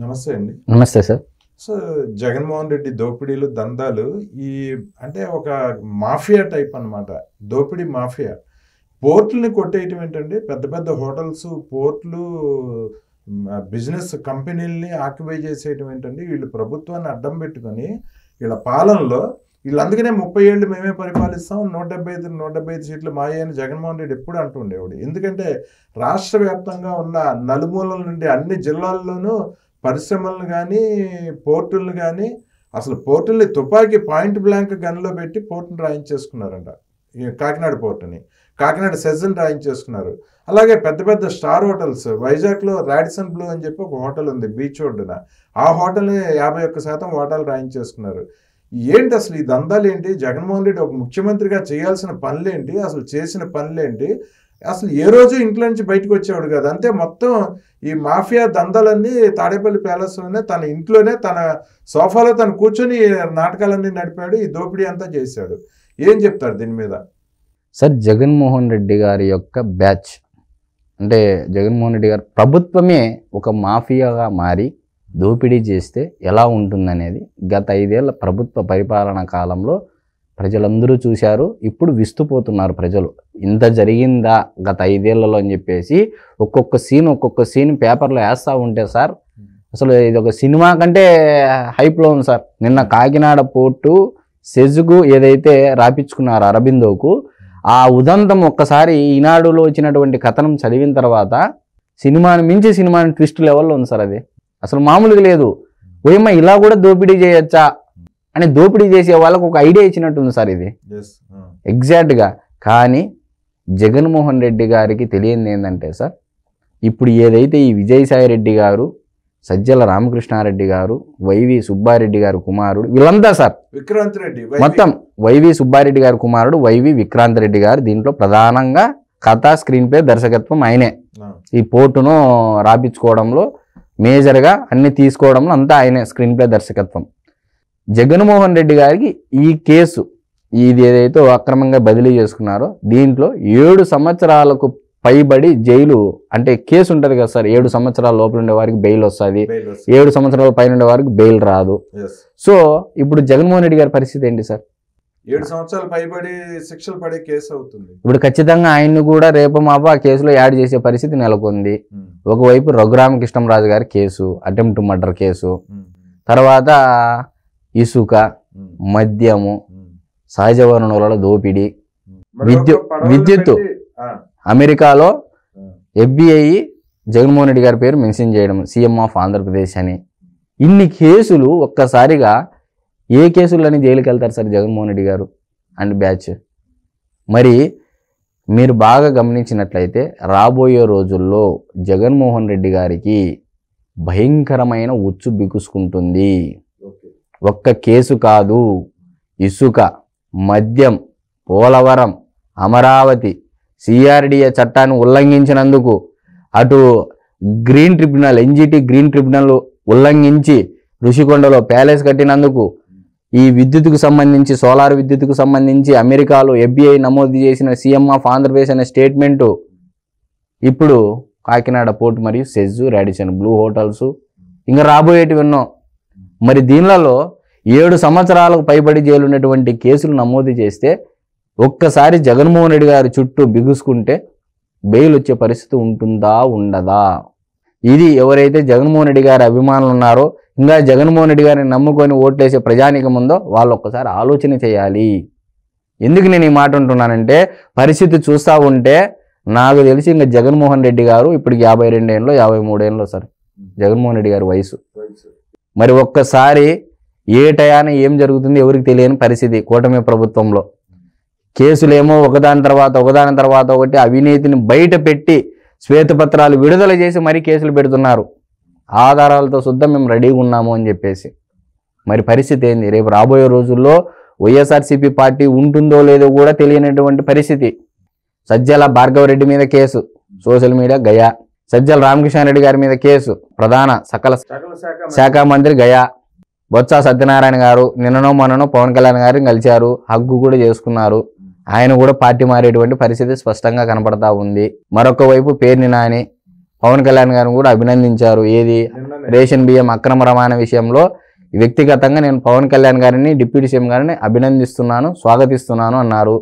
నమస్తే అండి. నమస్తే సార్. సో జగన్మోహన్ రెడ్డి దోపిడీలు దందాలు ఈ అంటే ఒక మాఫియా టైప్ అన్నమాట. దోపిడీ మాఫియా. పోర్టుల్ని కొట్టేయటం ఏంటండి, పెద్ద పెద్ద హోటల్స్, పోర్టులు, బిజినెస్ కంపెనీలని ఆక్యుపై చేసేయటం ఏంటండి. వీళ్ళు ప్రభుత్వాన్ని అడ్డం పెట్టుకొని వీళ్ళ పాలనలో వీళ్ళు అందుకనే 30 ఏళ్ళు మేమే పరిపాలిస్తాం, 175 సీట్లు మాయే అని జగన్మోహన్ రెడ్డి ఎప్పుడు అంటుండేవాడు. ఎందుకంటే రాష్ట్ర వ్యాప్తంగా ఉన్న నలుమూలల నుండి అన్ని జిల్లాల్లోనూ పరిశ్రమలను కానీ పోర్టులను కానీ అసలు పోర్టుల్ని తుపాకీ పాయింట్ బ్లాంక్ గన్లో పెట్టి పోర్టును రాయించేసుకున్నారంట. కాకినాడ పోర్టుని, కాకినాడ సెజ్ని రాయించేసుకున్నారు. అలాగే పెద్ద పెద్ద స్టార్ హోటల్స్, వైజాగ్లో రాడిసన్ బ్లూ అని చెప్పి ఒక హోటల్ ఉంది బీచ్ ఒడ్డున, ఆ హోటల్ని 51% హోటల్ రాయించేసుకున్నారు. ఏంటి అసలు ఈ దందాలు ఏంటి? జగన్మోహన్ రెడ్డి ఒక ముఖ్యమంత్రిగా చేయాల్సిన పనులేంటి, అసలు చేసిన పనులేంటి? అసలు ఏ రోజు ఇంట్లో నుంచి బయటకు వచ్చేవాడు కాదు. అంతే మొత్తం ఈ మాఫియా దందాలన్నీ తాడేపల్లి ప్యాలెస్లోనే, తన ఇంట్లోనే, తన సోఫాలో తను కూర్చొని నాటకాలన్నీ నడిపాడు, ఈ దోపిడీ అంతా చేశాడు. ఏం చెప్తారు దీని మీద? సార్, జగన్మోహన్ రెడ్డి గారి యొక్క బ్యాచ్ అంటే జగన్మోహన్ రెడ్డి గారి ప్రభుత్వమే ఒక మాఫియాగా మారి దోపిడీ చేస్తే ఎలా ఉంటుందనేది గత 5 ఏళ్ల ప్రభుత్వ పరిపాలనా కాలంలో ప్రజలందరూ చూశారు. ఇప్పుడు విస్తుపోతున్నారు ప్రజలు. ఇంత జరిగిందా గత 5 ఏళ్లలో అని చెప్పేసి ఒక్కొక్క సీన్ పేపర్లో వేస్తూ ఉంటే సార్, అసలు ఇది ఒక సినిమా కంటే హైప్లో ఉంది సార్. నిన్న కాకినాడ పోర్టు సెజ్కు ఏదైతే రాపించుకున్నారో అరబిందోకు, ఆ ఉదంతం ఒక్కసారి ఈనాడులో వచ్చినటువంటి కథనం చదివిన తర్వాత సినిమాని మించి సినిమాని ట్విస్ట్ లెవెల్లో ఉంది సార్. అది అసలు మామూలుగా లేదు. ఓయమ్మ ఇలా కూడా దోపిడీ చేయొచ్చా అని దోపిడీ చేసే వాళ్ళకు ఒక ఐడియా ఇచ్చినట్టుంది సార్ ఇది ఎగ్జాక్ట్గా. కానీ జగన్మోహన్ రెడ్డి గారికి తెలియంది ఏంటంటే సార్, ఇప్పుడు ఏదైతే ఈ విజయసాయి రెడ్డి గారు, సజ్జల రామకృష్ణారెడ్డి గారు, వైవి సుబ్బారెడ్డి గారు కుమారుడు, వీళ్ళంతా సార్ విక్రాంత్ రెడ్డి, మొత్తం వైవి సుబ్బారెడ్డి గారు కుమారుడు వైవి విక్రాంత్ రెడ్డి గారు దీంట్లో ప్రధానంగా కథ, స్క్రీన్ ప్లే, దర్శకత్వం ఆయనే. ఈ పోర్టును రాపించుకోవడంలో మేజర్గా అన్ని తీసుకోవడంలో అంతా ఆయనే స్క్రీన్ ప్లే, దర్శకత్వం. జగన్మోహన్ రెడ్డి గారికి ఈ కేసు ఇది ఏదైతే అక్రమంగా బదిలీ చేసుకున్నారో దీంట్లో 7 సంవత్సరాలకు పైబడి జైలు అంటే కేసు ఉంటుంది కదా సార్. 7 సంవత్సరాల లోపల ఉండే వారికి బెయిల్ వస్తుంది, 7 సంవత్సరాల పైన ఉండే వారికి బెయిల్ రాదు. సో ఇప్పుడు జగన్మోహన్ రెడ్డి గారి పరిస్థితి ఏంటి సార్? 7 సంవత్సరాలు పైబడి శిక్షలు పడే కేసు అవుతుంది. ఇప్పుడు ఖచ్చితంగా ఆయన్ని కూడా రేపు మాప ఆ కేసులో యాడ్ చేసే పరిస్థితి నెలకొంది. ఒకవైపు రఘురామకృష్ణరాజు గారి కేసు, అటెంప్ట్ మర్డర్ కేసు, తర్వాత ఇసుక, మద్యము, సహజ వనరుల దోపిడీ, విద్యుత్తు, అమెరికాలో FBI జగన్మోహన్ రెడ్డి గారి పేరు మెన్షన్ చేయడం, సీఎం ఆఫ్ ఆంధ్రప్రదేశ్ అని. ఇన్ని కేసులు ఒక్కసారిగా ఏ కేసులని జైలుకి వెళ్తారు సార్ జగన్మోహన్ రెడ్డి గారు అండ్ బ్యాచ్? మరి మీరు బాగా గమనించినట్లయితే రాబోయే రోజుల్లో జగన్మోహన్ రెడ్డి గారికి భయంకరమైన ఉచ్చు బిగుసుకుంటుంది. ఒక్క కేసు కాదు, ఇసుక, మద్యం, పోలవరం, అమరావతి, CRDA చట్టాన్ని ఉల్లంఘించినందుకు, అటు green tribunal, NGT green tribunal ఉల్లంఘించి ఋషికొండలో ప్యాలెస్ కట్టినందుకు, ఈ విద్యుత్కు సంబంధించి, సోలార్ విద్యుత్కు సంబంధించి అమెరికాలో FBI నమోదు చేసిన సీఎం ఆఫ్ ఆంధ్రప్రదేశ్ అనే స్టేట్మెంటు, ఇప్పుడు కాకినాడ పోర్ట్ మరియు సెజ్, రాడిసన్ బ్లూ హోటల్స్, ఇంకా రాబోయేటివి ఎన్నో. మరి దీనిలలో 7 సంవత్సరాలకు పైబడి జైలు ఉన్నటువంటి కేసులు నమోదు చేస్తే ఒక్కసారి జగన్మోహన్ రెడ్డి గారి చుట్టూ బిగుసుకుంటే బెయిల్ వచ్చే పరిస్థితి ఉంటుందా, ఉండదా? ఇది ఎవరైతే జగన్మోహన్ రెడ్డి గారి అభిమానులు ఉన్నారో, ఇంకా జగన్మోహన్ రెడ్డి గారిని నమ్ముకొని ఓట్లేసే ప్రజానీకం ఉందో వాళ్ళు ఒక్కసారి ఆలోచన చేయాలి. ఎందుకు నేను ఈ మాట అంటున్నానంటే, పరిస్థితి చూస్తూ ఉంటే నాకు తెలిసి ఇంకా జగన్మోహన్ రెడ్డి గారు ఇప్పటికి 52 ఏళ్ళలో 53 ఏళ్ళలో సార్ జగన్మోహన్ రెడ్డి గారి వయసు. మరి ఒక్కసారి ఏ టయాన ఏం జరుగుతుంది ఎవరికి తెలియని పరిస్థితి. కూటమి ప్రభుత్వంలో కేసులేమో ఒకదాని తర్వాత ఒకటి అవినీతిని బయట పెట్టి శ్వేతపత్రాలు విడుదల చేసి మరీ కేసులు పెడుతున్నారు. ఆధారాలతో శుద్ధం మేము రెడీగా ఉన్నాము అని చెప్పేసి. మరి పరిస్థితి ఏంది? రేపు రాబోయే రోజుల్లో వైఎస్ఆర్సీపీ పార్టీ ఉంటుందో లేదో కూడా తెలియనటువంటి పరిస్థితి. సజ్జల భార్గవరెడ్డి మీద కేసు, సోషల్ మీడియా గయా. సజ్జల రామకృష్ణారెడ్డి గారి మీద కేసు, ప్రధాన సకల శాఖ మంత్రి గయా. బొత్స సత్యనారాయణ గారు నిన్ననో మొన్ననో పవన్ కళ్యాణ్ గారిని కలిశారు, హగ్గు కూడా చేసుకున్నారు. ఆయన కూడా పార్టీ మారేటువంటి పరిస్థితి స్పష్టంగా కనపడతా ఉంది. మరొక వైపు పేర్ని నాని పవన్ కళ్యాణ్ గారిని కూడా అభినందించారు. ఏది రేషన్ బియ్యం అక్రమ రవాణా విషయంలో వ్యక్తిగతంగా నేను పవన్ కళ్యాణ్ గారిని డిప్యూటీ సీఎం గారిని అభినందిస్తున్నాను, స్వాగతిస్తున్నాను అన్నారు.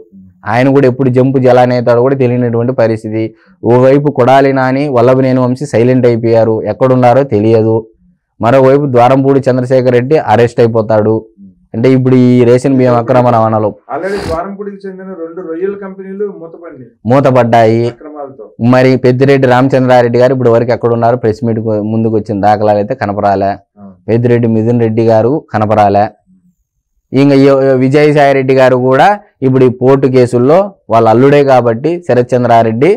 ఆయన కూడా ఎప్పుడు జంపు జలానేతాడు కూడా తెలియనటువంటి పరిస్థితి. ఓవైపు కొడాలి నాని, వల్లభనేని వంశీ సైలెంట్ అయిపోయారు, ఎక్కడున్నారో తెలియదు. మరోవైపు ద్వారంపూడి చంద్రశేఖర్ రెడ్డి అరెస్ట్ అయిపోతాడు. అంటే ఇప్పుడు ఈ రేషన్ బియ్యం అక్రమ రవాణాలో ఆల్రెడీ ద్వారంపూడికి చెందిన 2 రొయ్యల కంపెనీలు మూతపడ్డాయి. అక్రమాలతో. మరి పెద్దిరెడ్డి రామచంద్రారెడ్డి గారు ఇప్పుడు వరకు ఎక్కడున్నారు? ప్రెస్ మీట్ ముందుకు వచ్చిన దాఖలాలు అయితే కనపరాలే. పెద్దిరెడ్డి మిథున్ రెడ్డి గారు కనపరాలే. ఇంకా విజయసాయి రెడ్డి గారు కూడా ఇప్పుడు ఈ పోర్టు కేసుల్లో వాళ్ళ అల్లుడే కాబట్టి శరత్ చంద్రారెడ్డి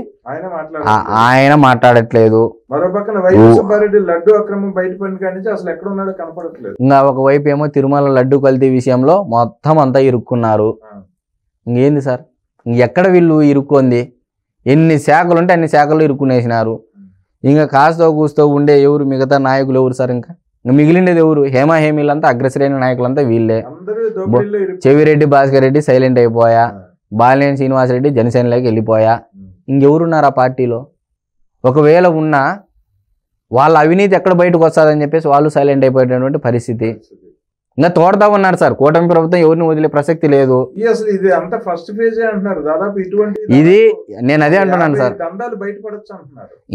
ఆయన మాట్లాడట్లేదు. మరో పక్కన వైవి సుబ్బారెడ్డి లడ్డు అక్రమం బయటపడిన కాడి నుంచి అసలు ఎక్కడ ఉన్నాడో కనపడట్లేదు. ఇంకా ఒకవైపు ఏమో తిరుమల లడ్డు కల్తీ విషయంలో మొత్తం అంతా ఇరుక్కున్నారు. ఇంకేంది సార్, ఎక్కడ వీళ్ళు ఇరుక్కుంది? ఎన్ని శాఖలు ఉంటే అన్ని శాఖలు ఇరుక్కునేసినారు. ఇంకా కాస్తో కూస్తో ఉండే ఎవరు మిగతా నాయకులు ఎవరు సార్? ఇంకా మిగిలిండేది ఎవరు? హేమీలంతా అగ్రశ్రేణి నాయకులంతా వీళ్ళే. చెవిరెడ్డి భాస్కర్ రెడ్డి సైలెంట్ అయిపోయా, బాలినేని శ్రీనివాసరెడ్డి జనసేనలోకి వెళ్ళిపోయా. ఇంకెవరున్నారు ఆ పార్టీలో? ఒకవేళ ఉన్నా వాళ్ళ అవినీతి ఎక్కడ బయటకు వస్తుందని చెప్పేసి వాళ్ళు సైలెంట్ అయిపోయేటటువంటి పరిస్థితి. ఇంకా తోడతా ఉన్నారు సార్. కూటమి ప్రభుత్వం ఎవరిని వదిలే ప్రసక్తి లేదు. ఇది నేను అదే అంటున్నాను సార్.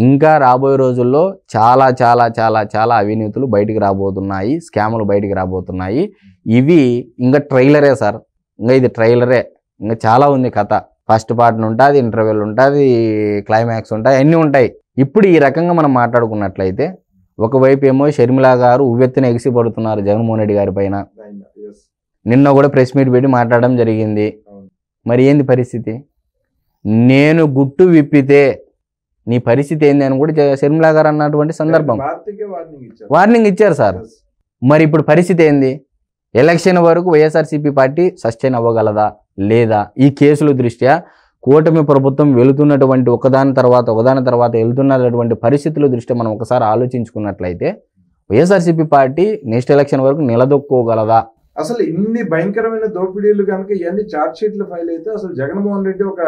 ఇంకా రాబోయే రోజుల్లో చాలా చాలా చాలా చాలా అవినీతులు బయటికి రాబోతున్నాయి, స్కాములు బయటికి రాబోతున్నాయి. ఇవి ఇంకా ట్రైలరే సార్. ఇంకా ఇది ట్రైలరే. ఇంకా చాలా ఉంది కథ. ఫస్ట్ పార్ట్ ఉంటుంది, ఇంటర్వెల్ ఉంటుంది, క్లైమాక్స్ ఉంటాయి, అన్నీ ఉంటాయి. ఇప్పుడు ఈ రకంగా మనం మాట్లాడుకున్నట్లయితే ఒకవైపు ఏమో షర్మిల గారు ఉవ్వెత్తున ఎగిసిపడుతున్నారు జగన్మోహన్ రెడ్డి గారి పైన. నిన్న కూడా ప్రెస్ మీట్ పెట్టి మాట్లాడడం జరిగింది. మరి ఏంది పరిస్థితి? నేను గుట్టు విప్పితే నీ పరిస్థితి ఏంది అని కూడా షర్మిల గారు అన్నటువంటి సందర్భం వార్నింగ్ ఇచ్చారు సార్. మరి ఇప్పుడు పరిస్థితి ఏంది? ఎలక్షన్ వరకు వైఎస్ఆర్సీపీ పార్టీ సస్టైన్ అవ్వగలదా లేదా? ఈ కేసుల దృష్ట్యా కూటమి ప్రభుత్వం వెళుతున్నటువంటి ఒకదాని తర్వాత వెళ్తున్నటువంటి పరిస్థితుల దృష్ట్యా మనం ఒకసారి ఆలోచించుకున్నట్లయితే వైఎస్ఆర్సీపీ పార్టీ నెక్స్ట్ ఎలక్షన్ వరకు నిలదొక్కోగలదా? అసలు ఇన్ని భయంకరమైన దోపిడీలు కనుక ఇవన్నీ ఛార్జ్ షీట్లు ఫైల్ అయితే అసలు జగన్మోహన్ రెడ్డి ఒక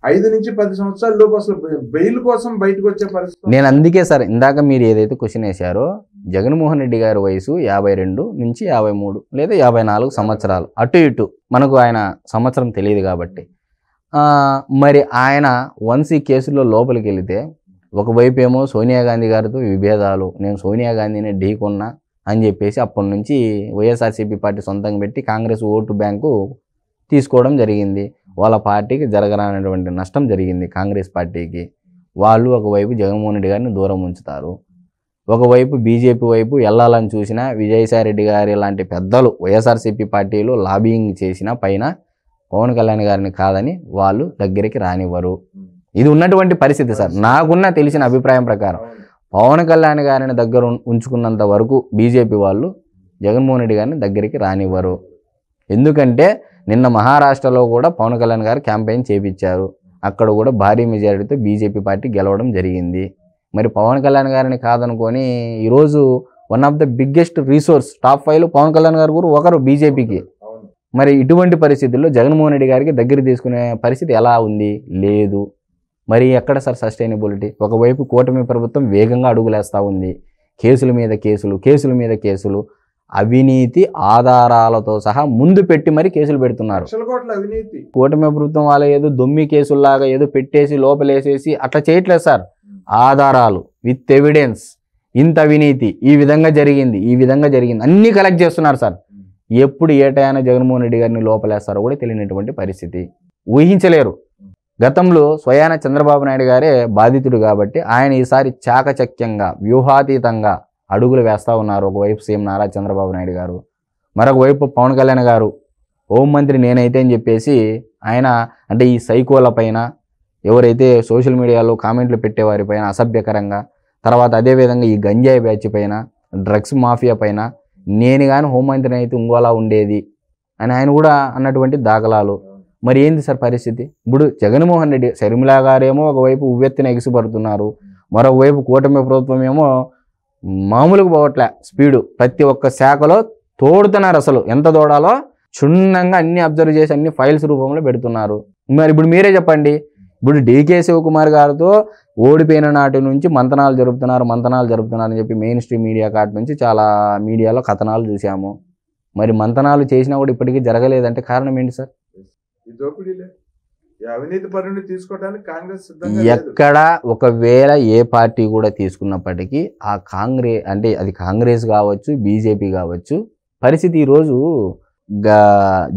5 నుంచి 10 సంవత్సరాల లోపు అసలు బెయిల్ కోసం బయటకు వచ్చే పరిస్థితి. నేను అందుకే సార్ ఇందాక మీరు ఏదైతే క్వశ్చన్ వేశారో, జగన్మోహన్ రెడ్డి గారి వయసు 52 నుంచి 53 లేదా 54 సంవత్సరాలు అటు ఇటు, మనకు ఆయన సంవత్సరం తెలియదు కాబట్టి. మరి ఆయన వన్స్ ఈ కేసులో లోపలికి వెళితే ఒకవైపు ఏమో సోనియా గాంధీ గారితో విభేదాలు, నేను సోనియా గాంధీని ఢీకొన్నా అని చెప్పేసి అప్పటి నుంచి వైఎస్ఆర్సీపీ పార్టీ సొంతంగా పెట్టి కాంగ్రెస్ ఓటు బ్యాంకు తీసుకోవడం జరిగింది. వాళ్ళ పార్టీకి జరగరానటువంటి నష్టం జరిగింది కాంగ్రెస్ పార్టీకి. వాళ్ళు ఒకవైపు జగన్మోహన్ రెడ్డి గారిని దూరం ఉంచుతారు. ఒకవైపు బీజేపీ వైపు వెళ్ళాలని చూసినా విజయసాయి రెడ్డి గారి లాంటి పెద్దలు వైఎస్ఆర్సీపీ పార్టీలో లాబింగ్ చేసిన పైన పవన్ కళ్యాణ్ గారిని కాదని వాళ్ళు దగ్గరికి రానివ్వరు. ఇది ఉన్నటువంటి పరిస్థితి సార్. నాకున్న తెలిసిన అభిప్రాయం ప్రకారం పవన్ కళ్యాణ్ గారిని దగ్గర ఉంచుకున్నంత వరకు బీజేపీ వాళ్ళు జగన్మోహన్ రెడ్డి గారిని దగ్గరికి రానివ్వరు. ఎందుకంటే నిన్న మహారాష్ట్రలో కూడా పవన్ కళ్యాణ్ గారు క్యాంపెయిన్ చేపించారు. అక్కడ కూడా భారీ మెజారిటీతో బీజేపీ పార్టీ గెలవడం జరిగింది. మరి పవన్ కళ్యాణ్ గారిని కాదనుకొని ఈరోజు one of the biggest resource top 5లో పవన్ కళ్యాణ్ గారు కూడా ఒకరు బీజేపీకి. మరి ఇటువంటి పరిస్థితుల్లో జగన్మోహన్ రెడ్డి గారికి దగ్గర తీసుకునే పరిస్థితి ఎలా ఉంది? లేదు. మరి ఎక్కడ సార్ సస్టైనబిలిటీ? ఒకవైపు కూటమి ప్రభుత్వం వేగంగా అడుగులేస్తూ ఉంది. కేసుల మీద కేసులు, అవినీతి ఆధారాలతో సహా ముందు పెట్టి మరి కేసులు పెడుతున్నారు. కూటమి ప్రభుత్వం వాళ్ళ ఏదో దొమ్మి కేసుల్లాగా ఏదో పెట్టేసి లోపలేసేసి అట్లా చేయట్లేదు సార్. ఆధారాలు విత్ ఎవిడెన్స్, ఇంత అవినీతి ఈ విధంగా జరిగింది అన్నీ కలెక్ట్ చేస్తున్నారు సార్. ఎప్పుడు ఏటైనా జగన్మోహన్ రెడ్డి గారిని లోపలేస్తారో కూడా తెలియనటువంటి పరిస్థితి. ఊహించలేరు. గతంలో స్వయాన చంద్రబాబు నాయుడు గారే బాధితుడు కాబట్టి ఆయన ఈసారి చాకచక్యంగా వ్యూహాతీతంగా అడుగులు వేస్తూ ఉన్నారు. ఒకవైపు సీఎం నారా చంద్రబాబు నాయుడు గారు, మరొక వైపు పవన్ కళ్యాణ్ గారు హోంమంత్రి నేనైతే అని చెప్పేసి ఆయన అంటే ఈ సైకోల పైన ఎవరైతే సోషల్ మీడియాలో కామెంట్లు పెట్టేవారిపైన అసభ్యకరంగా, తర్వాత అదేవిధంగా ఈ గంజాయి బ్యాచ్ పైన, డ్రగ్స్ మాఫియా పైన నేను కానీ హోంమంత్రిని అయితే ఇంకోలా ఉండేది అని ఆయన కూడా అన్నటువంటి దాఖలాలు. మరి ఏంది సార్ పరిస్థితి? ఇప్పుడు జగన్మోహన్ రెడ్డి, షర్మిల గారేమో ఒకవైపు ఉవ్వెత్తున ఎగిసిపడుతున్నారు, మరోవైపు కూటమి ప్రభుత్వం ఏమో మామూలుగా పోవట్లే స్పీడు. ప్రతి ఒక్క శాఖలో తోడుతున్నారు. అసలు ఎంత తోడాలో క్షుణ్ణంగా అన్ని అబ్జర్వ్ చేసి అన్ని ఫైల్స్ రూపంలో పెడుతున్నారు. మరి ఇప్పుడు మీరే చెప్పండి, ఇప్పుడు డికే శివకుమార్ గారితో ఓడిపోయిన నాటి నుంచి మంతనాలు జరుపుతున్నారు అని చెప్పి మెయిన్ స్ట్రీమ్ మీడియా కాటి నుంచి చాలా మీడియాలో కథనాలు చూసాము. మరి మంతనాలు చేసినా కూడా ఇప్పటికీ జరగలేదంటే కారణం ఏంటి సార్? అవినీతి పరుని తీసుకోవడానికి కాంగ్రెస్ సిద్ధంగా లేదు. ఎక్కడ ఒకవేళ ఏ పార్టీ కూడా తీసుకున్నప్పటికీ ఆ కాంగ్రెస్ అంటే అది కాంగ్రెస్ కావచ్చు, బీజేపీ కావచ్చు, పరిస్థితి ఈరోజు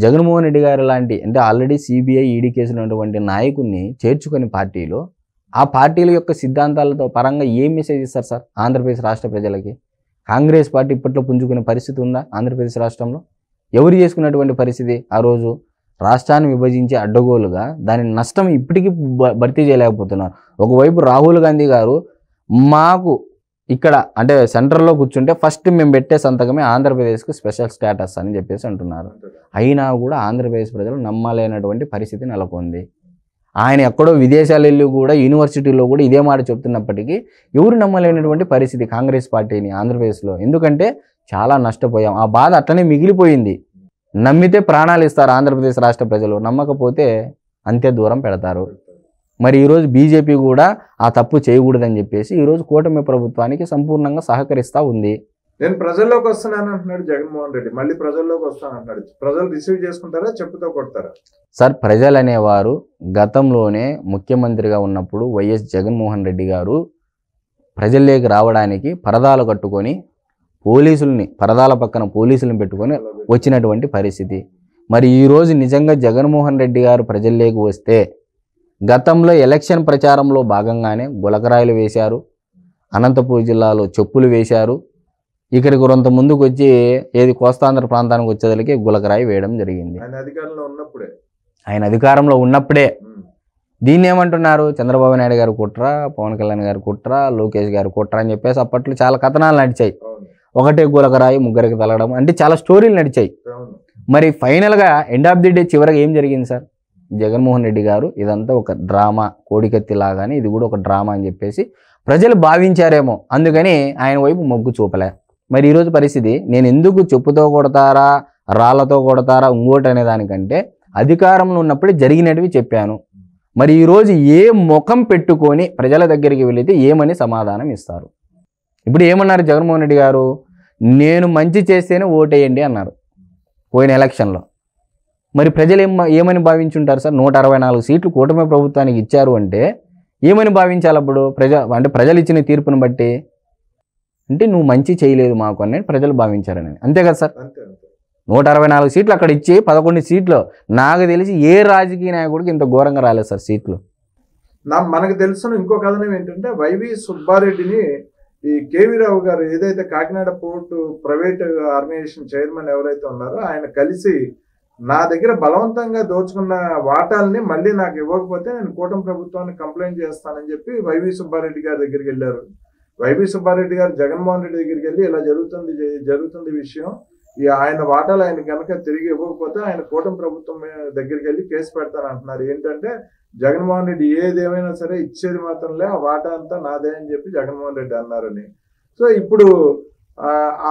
జగన్మోహన్ రెడ్డి గారు లాంటి అంటే ఆల్రెడీ సిబిఐ ఈడీ కేసులు ఉన్నటువంటి నాయకుడిని చేర్చుకుని పార్టీలో ఆ పార్టీల యొక్క సిద్ధాంతాలతో పరంగా ఏం మెసేజ్ ఇస్తారు సార్ ఆంధ్రప్రదేశ్ రాష్ట్ర ప్రజలకి? కాంగ్రెస్ పార్టీ ఇప్పట్లో పుంజుకునే పరిస్థితి ఉందా ఆంధ్రప్రదేశ్ రాష్ట్రంలో? ఎవరు చేసుకున్నటువంటి పరిస్థితి? ఆ రోజు రాష్ట్రాన్ని విభజించి అడ్డగోలుగా దాని నష్టం ఇప్పటికీ భర్తీ చేయలేకపోతున్నారు. ఒకవైపు రాహుల్ గాంధీ గారు మాకు ఇక్కడ అంటే సెంట్రల్లో కూర్చుంటే ఫస్ట్ మేము పెట్టే సంతకమే ఆంధ్రప్రదేశ్కి స్పెషల్ స్టేటస్ అని చెప్పేసి అంటున్నారు. అయినా కూడా ఆంధ్రప్రదేశ్ ప్రజలు నమ్మలేనటువంటి పరిస్థితి నెలకొంది. ఆయన ఎక్కడో విదేశాలు వెళ్ళి కూడా యూనివర్సిటీలో కూడా ఇదే మాట చెప్తున్నప్పటికీ ఎవరు నమ్మలేనటువంటి పరిస్థితి కాంగ్రెస్ పార్టీని ఆంధ్రప్రదేశ్లో. ఎందుకంటే చాలా నష్టపోయాం. ఆ బాధ అట్లనే మిగిలిపోయింది. నమ్మితే ప్రాణాలు ఇస్తారు ఆంధ్రప్రదేశ్ రాష్ట్ర ప్రజలు, నమ్మకపోతే అంతే దూరం పెడతారు. మరి ఈరోజు బీజేపీ కూడా ఆ తప్పు చేయకూడదని చెప్పేసి ఈరోజు కూటమి ప్రభుత్వానికి సంపూర్ణంగా సహకరిస్తూ ఉంది. నేను ప్రజల్లోకి వస్తున్నాను అంటున్నాడు జగన్మోహన్ రెడ్డి, మళ్ళీ ప్రజల్లోకి వస్తాను అంటున్నాడు. ప్రజలు రిసీవ్ చేసుకుంటారా, చెప్పుతో కొడతారా? సార్, ప్రజలు అనేవారు గతంలోనే ముఖ్యమంత్రిగా ఉన్నప్పుడు వైఎస్ జగన్మోహన్ రెడ్డి గారు ప్రజల్లోకి రావడానికి పరదాలు కట్టుకొని పరదాల పక్కన పోలీసులను పెట్టుకొని వచ్చినటువంటి పరిస్థితి. మరి ఈరోజు నిజంగా జగన్మోహన్ రెడ్డి గారు ప్రజల్లోకి వస్తే గతంలో ఎలక్షన్ ప్రచారంలో భాగంగానే గులకరాయిలు వేశారు, అనంతపూర్ జిల్లాలో చెప్పులు వేశారు, ఇక్కడికి కొంత ముందుకు వచ్చి ఏది కోస్తాంధ్ర ప్రాంతానికి వచ్చేదలికి గులకరాయి వేయడం జరిగింది. ఆయన అధికారంలో ఉన్నప్పుడే దీన్ని ఏమంటున్నారు? చంద్రబాబు నాయుడు గారు కుట్ర, పవన్ కళ్యాణ్ గారు కుట్ర, లోకేష్ గారు కుట్ర అని చెప్పేసి అప్పట్లో చాలా కథనాలు నడిచాయి. ఒకటే గులకరాయి ముగ్గురికి తలగడం అంటే చాలా స్టోరీలు నడిచాయి. మరి ఫైనల్గా ఎండ్ ఆఫ్ ది డే చివరికి ఏం జరిగింది సార్? జగన్మోహన్ రెడ్డి గారు ఇదంతా ఒక డ్రామా, కోడికత్తి లాగానే ఇది కూడా ఒక డ్రామా అని చెప్పేసి ప్రజలు భావించారేమో, అందుకని ఆయన వైపు మొగ్గు చూపలే. మరి ఈరోజు పరిస్థితి నేను ఎందుకు చెప్పుతో కొడతారా, రాళ్లతో కొడతారా, ఇంకోటి అనే దానికంటే అధికారంలో ఉన్నప్పుడే జరిగినవి చెప్పాను. మరి ఈరోజు ఏ ముఖం పెట్టుకొని ప్రజల దగ్గరికి వెళితే ఏమని సమాధానం ఇస్తారు? ఇప్పుడు ఏమన్నారు జగన్మోహన్ రెడ్డి గారు? నేను మంచి చేస్తేనే ఓటేయండి అన్నారు పోయిన ఎలక్షన్లో. మరి ప్రజలు ఏమని భావించుంటారు సార్? 164 సీట్లు కూటమి ప్రభుత్వానికి ఇచ్చారు అంటే ఏమని భావించాలి అప్పుడు? ప్రజలు ఇచ్చిన తీర్పును బట్టి అంటే నువ్వు మంచి చేయలేదు మాకు అని ప్రజలు భావించారని, అంతే కదా సార్? 164 సీట్లు అక్కడ ఇచ్చి 11 సీట్లు నాకు తెలిసి ఏ రాజకీయ నాయకుడికి ఇంత ఘోరంగా రాలేదు సార్ సీట్లు. మనకు తెలిసిన ఇంకో కథనం ఏంటంటే వైవి సుబ్బారెడ్డిని ఈ కేవీ రావు గారు ఏదైతే Kakinada port private organisation chairman ఎవరైతే ఉన్నారో ఆయన కలిసి నా దగ్గర బలవంతంగా దోచుకున్న వాటాలని మళ్ళీ నాకు ఇవ్వకపోతే నేను కూటమి ప్రభుత్వాన్ని కంప్లైంట్ చేస్తానని చెప్పి వైవి సుబ్బారెడ్డి గారి దగ్గరికి వెళ్ళారు. వైవి సుబ్బారెడ్డి గారు జగన్మోహన్ రెడ్డి దగ్గరికి వెళ్ళి ఇలా జరుగుతుంది విషయం, ఆయన వాటాలు ఆయన కనుక తిరిగి ఇవ్వకపోతే ఆయన కూటమి ప్రభుత్వం దగ్గరికి వెళ్ళి కేసు పెడతాను అంటున్నారు. ఏంటంటే జగన్మోహన్ రెడ్డి ఏదేమైనా సరే ఇచ్చేది మాత్రంలే, ఆ వాటా అంతా నాదే అని చెప్పి జగన్మోహన్ రెడ్డి అన్నారని. సో ఇప్పుడు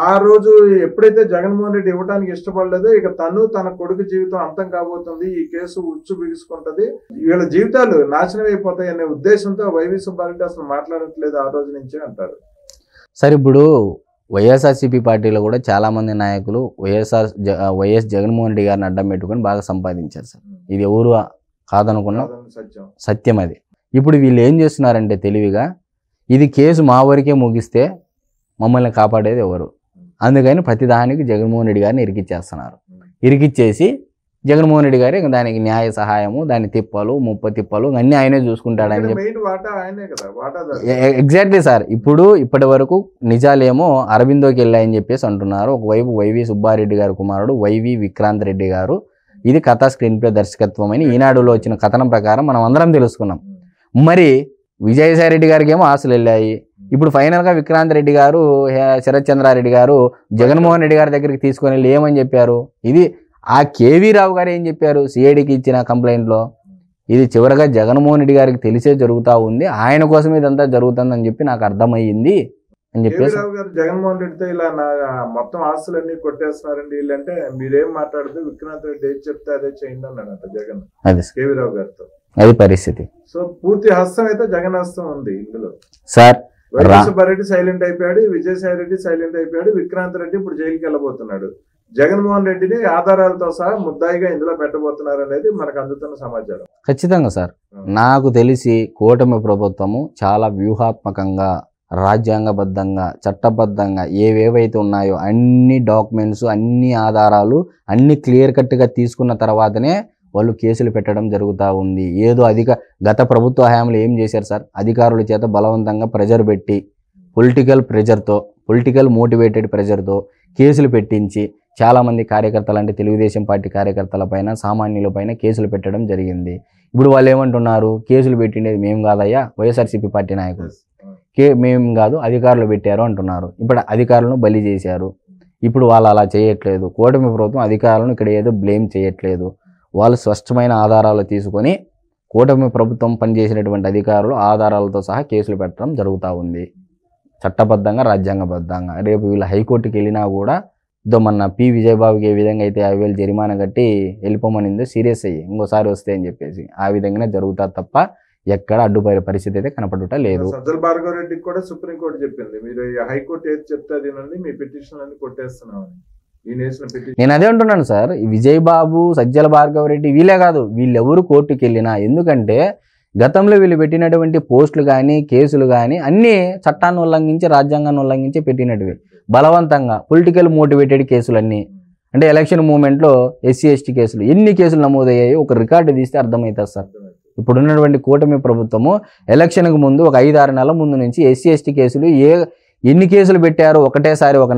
ఆ రోజు ఎప్పుడైతే జగన్మోహన్ రెడ్డి ఇవ్వడానికి ఇష్టపడలేదో ఇక తన కొడుకు జీవితం అంతం కాబోతుంది, ఈ కేసు ఉచ్చు బిగుసుకుంటది, వీళ్ళ జీవితాలు నాశనం అయిపోతాయి అనే ఉద్దేశంతో వైవి సుబ్బారెడ్డి అసలు మాట్లాడట్లేదు ఆ రోజు నుంచే అంటారు. సరే, ఇప్పుడు వైఎస్ఆర్సీపీ పార్టీలో కూడా చాలా మంది నాయకులు వైఎస్ జగన్మోహన్ రెడ్డి గారిని అడ్డం పెట్టుకొని బాగా సంపాదించారు సార్. ఇది ఎవరు కాదనుకున్నా సత్యం అది. ఇప్పుడు వీళ్ళు ఏం చేస్తున్నారంటే తెలివిగా ఇది కేసు మా వరకే ముగిస్తే మమ్మల్ని కాపాడేది ఎవరు, అందుకని ప్రతిదానికి జగన్మోహన్ రెడ్డి గారిని ఇరికిచ్చేస్తున్నారు. ఇరికిచ్చేసి జగన్మోహన్ రెడ్డి గారు దానికి న్యాయ సహాయము, దాని తిప్పలు తిప్పలు అన్నీ ఆయనే చూసుకుంటాడని చెప్పి. Exactly sir. ఇప్పటి వరకు నిజాలేమో అరవిందోకి వెళ్ళాయని చెప్పేసి అంటున్నారు. ఒకవైపు వైవి సుబ్బారెడ్డి గారు కుమారుడు వైవి విక్రాంత్ రెడ్డి గారు ఇది కథా స్క్రీన్ ప్లే దర్శకత్వం అని ఈనాడులో వచ్చిన కథనం ప్రకారం మనం అందరం తెలుసుకున్నాం. మరి విజయసాయి రెడ్డి గారికి ఏమో ఆశలు వెళ్ళాయి. ఇప్పుడు ఫైనల్గా విక్రాంత్ రెడ్డి గారు, శరత్ చంద్రారెడ్డి గారు జగన్మోహన్ రెడ్డి గారి దగ్గరికి తీసుకొని వెళ్ళి ఏమని చెప్పారు? ఇది ఆ కేవీ రావు గారు ఏం చెప్పారు సిఐడికి ఇచ్చిన కంప్లైంట్లో? ఇది చివరిగా జగన్మోహన్ రెడ్డి గారికి తెలిసే జరుగుతూ ఉంది, ఆయన కోసం ఇదంతా జరుగుతుందని చెప్పి నాకు అర్థమయ్యింది అని చెప్పేసి. జగన్మోహన్ రెడ్డితో ఇలా నా మొత్తం ఆస్తులన్నీ కొట్టేస్తున్నారండి వీళ్ళంటే మీరేం మాట్లాడుతూ విక్రాంత్ రెడ్డి ఏది చెప్తే అదే చేయండి అన్నాడంట జగన్ కేవీ రావు గారితో. అది పరిస్థితి. సో పూర్తి హస్తం అయితే జగన్ హస్తం ఉంది ఇందులో. సార్ వైఎస్ఆర్ సైలెంట్ అయిపోయాడు, విజయసాయి రెడ్డి సైలెంట్ అయిపోయాడు, విక్రాంత్ రెడ్డి ఇప్పుడు జైలుకి వెళ్ళబోతున్నాడు. జగన్మోహన్ రెడ్డిని ఆధారాలతో సహా ముద్దాయిగా ఇందులో పెట్టబోతున్నారు అనేది మనకు అందుతున్న సమాచారం. ఖచ్చితంగా సార్, నాకు తెలిసి కూటమి ప్రభుత్వము చాలా వ్యూహాత్మకంగా, రాజ్యాంగబద్ధంగా, చట్టబద్ధంగా ఏవేవైతే ఉన్నాయో అన్ని డాక్యుమెంట్స్, అన్ని ఆధారాలు అన్ని క్లియర్ కట్గా తీసుకున్న తర్వాతనే వాళ్ళు కేసులు పెట్టడం జరుగుతూ ఉంది. ఏదో గత ప్రభుత్వ హయాంలో ఏం చేశారు సార్, అధికారుల చేత బలవంతంగా ప్రెజర్ పెట్టి పొలిటికల్ ప్రెజర్తో, పొలిటికల్ మోటివేటెడ్ ప్రెజర్తో కేసులు పెట్టించి చాలామంది కార్యకర్తలు, అంటే తెలుగుదేశం పార్టీ కార్యకర్తల పైన, సామాన్యుల పైన కేసులు పెట్టడం జరిగింది. ఇప్పుడు వాళ్ళు ఏమంటున్నారు, కేసులు పెట్టిండేది మేము కాదయ్యా, వైఎస్ఆర్సీపీ పార్టీ నాయకులు, మేము కాదు అధికారులు పెట్టారు అంటున్నారు. ఇప్పుడు అధికారులను బలి చేశారు. ఇప్పుడు వాళ్ళు అలా చేయట్లేదు. కూటమి ప్రభుత్వం అధికారులను ఇక్కడ ఏదో బ్లేమ్ చేయట్లేదు. వాళ్ళు స్పష్టమైన ఆధారాలు తీసుకొని కూటమి ప్రభుత్వం పనిచేసినటువంటి అధికారులు ఆధారాలతో సహా కేసులు పెట్టడం జరుగుతూ ఉంది, చట్టబద్ధంగా, రాజ్యాంగబద్ధంగా. రేపు వీళ్ళు హైకోర్టుకి వెళ్ళినా కూడా మొన్న పి విజయబాబుకి ఏ విధంగా అయితే 50,000 జరిమానా కట్టి వెళ్ళిపోమనిందో సీరియస్ అయ్యి ఇంకోసారి వస్తే అని చెప్పేసి ఆ విధంగానే జరుగుతా తప్ప ఎక్కడ అడ్డుపడే పరిస్థితి అయితే కనపడుట లేదు. సజ్జల భార్గవ రెడ్డికి కూడా సుప్రీంకోర్టు చెప్పింది, మీరు హైకోర్టు ఏది చెప్తే అదేనండి, మీ పిటిషన్ అన్ని కొట్టేస్తున్నామని. నేను అదే అంటున్నాను సార్, విజయబాబు, సజ్జల భార్గవ రెడ్డి వీళ్ళే కాదు, వీళ్ళెవరు కోర్టుకి వెళ్ళినా, ఎందుకంటే గతంలో వీళ్ళు పెట్టినటువంటి పోస్టులు కానీ, కేసులు కానీ అన్నీ చట్టాన్ని ఉల్లంఘించి, రాజ్యాంగాన్ని ఉల్లంఘించి పెట్టినటివి, బలవంతంగా పొలిటికల్ మోటివేటెడ్ కేసులన్నీ. అంటే ఎలక్షన్ మూమెంట్లో ఎస్సీ ఎస్టీ కేసులు ఎన్ని కేసులు నమోదయ్యాయో ఒక రికార్డు తీస్తే అర్థమవుతుంది సార్. ఇప్పుడున్నటువంటి కూటమి ప్రభుత్వము ఎలక్షన్కి ముందు ఒక 5-6 నెలల ముందు నుంచి ఎస్సీ ఎస్టీ కేసులు ఎన్ని కేసులు పెట్టారో ఒకటేసారి ఒక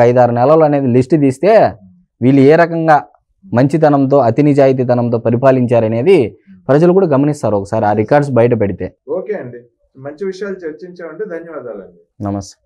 5-6 నెలలు అనేది లిస్ట్ తీస్తే వీళ్ళు ఏ రకంగా మంచితనంతో, అతి నిజాయితీతనంతో పరిపాలించారనేది ప్రజలు కూడా గమనిస్తారు ఒకసారి ఆ రికార్డ్స్ బయట పెడితే. ఓకే అండి, మంచి విషయాలు చర్చించామంటే ధన్యవాదాలండి. నమస్తే.